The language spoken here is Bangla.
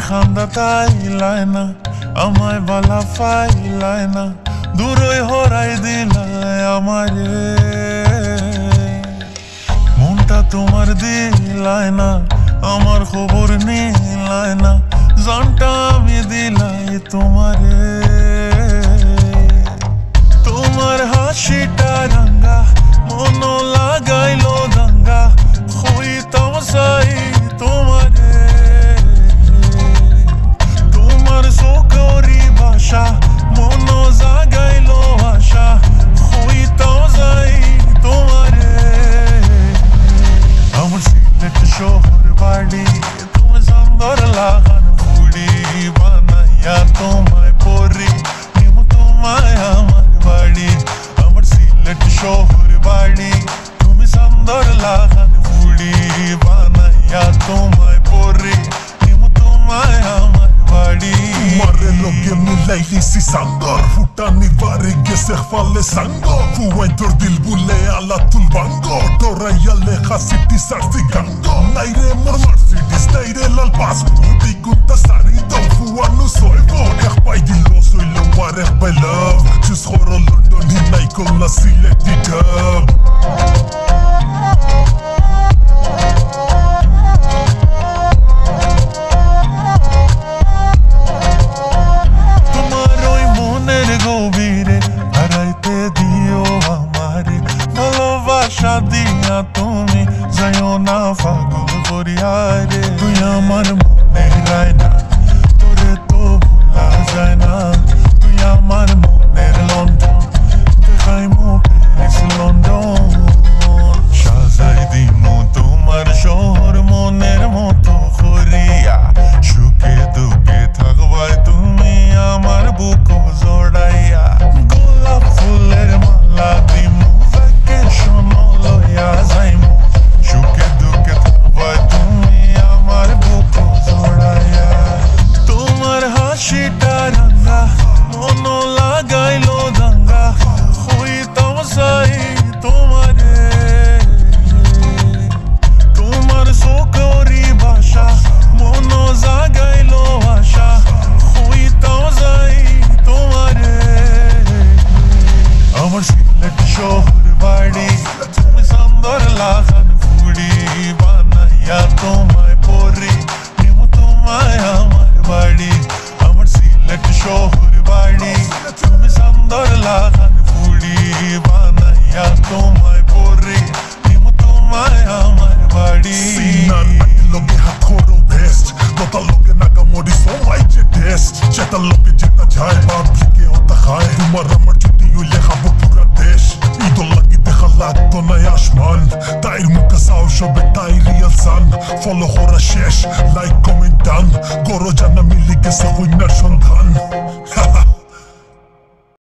খান্দা তাইলাই না আমায় বালা ফাইলাই না দূরই হরাই দিলাই আমারে মনটা তোমার দিলাই না আমার খবর নিলাই না জানটা আমি দিলাই তোমারে তোমার হাসিটা রাঙ্গা মন লাগাইলো দাঙ্গা হইতাম চাই তোমারে তোমার চোখরি ভাষা মন জাগাইলো আশা হইতাম চাই তোমারে আমার সিলেট শহর বাড়ি তুমি সুন্দর লাগান ফুড়ি বানাইয়া তোমায় পরি নিমু তোমায় আমার বাড়ি আমার সিলেট শহর বাড়ি তুমি সুন্দর লাগান ফুড়ি বানাইয়া তোমায় পরি নিমু তোমায় আমার বাড়ি Mare loge milaili si sangor Futani varige se falle sango Fuentor dil bule ala tul bango Tora yale khasiti sarti gango Naire mor Mercedes naire lal paso Di kunta sarido fuanu soivo Ekh pai dilo soy lo warek by love Jus khoro London hinay kol na sileti dub দিয়া তুমি যাইও না পাগল করিয়ারে তুই আমার মনে রায় না তোরে তো ভোলা যায় না তুই আমার মনের লন্ডন দেখাইমু প্যারিস লন্ডন সাজাই দিমু তোমার শহর মনের মতো করিয়া সুখে দুঃখে থাকবাই তুমি আমার বুক জড়াইয়া গোলাপ ফুলের মালা দিমু ভ্যাকেশন লইয়া যাইমু সুখে দুঃখে থাকবাই তুমি আমার বুক জড়াইয়া তোমার হাসিটা রাঙ্গা মন লাগাইলো দাঙ্গা হইতাম চাই তোমারে তোমার চোখরি ভাষা মন জাগাইলো আশা হইতাম চাই তোমারে আমার সিলেট শহর বাড়ি তুমি সুন্দর লাগান ফুড়ি বানাইয়া তোমায় পরি নিমু তোমায় আমার বাড়ি আমার সিলেট শহর বাড়ি তুমি সুন্দর লাগান ফুড়ি বানাইয়া তোমায় পরি নিমু তোমায় আমার বাড়ি Sinan loge hat khoro best Dota loge naga mori so mai je test Cheta loge jeta jai public e hota khai Tumar amar chuti ule khabo pura desh Idol lagi dekha lagto na yashman Tair muka sao shobe tair real sun Follow hora shesh like comment done Goro jana milige se huinar shondhan Haha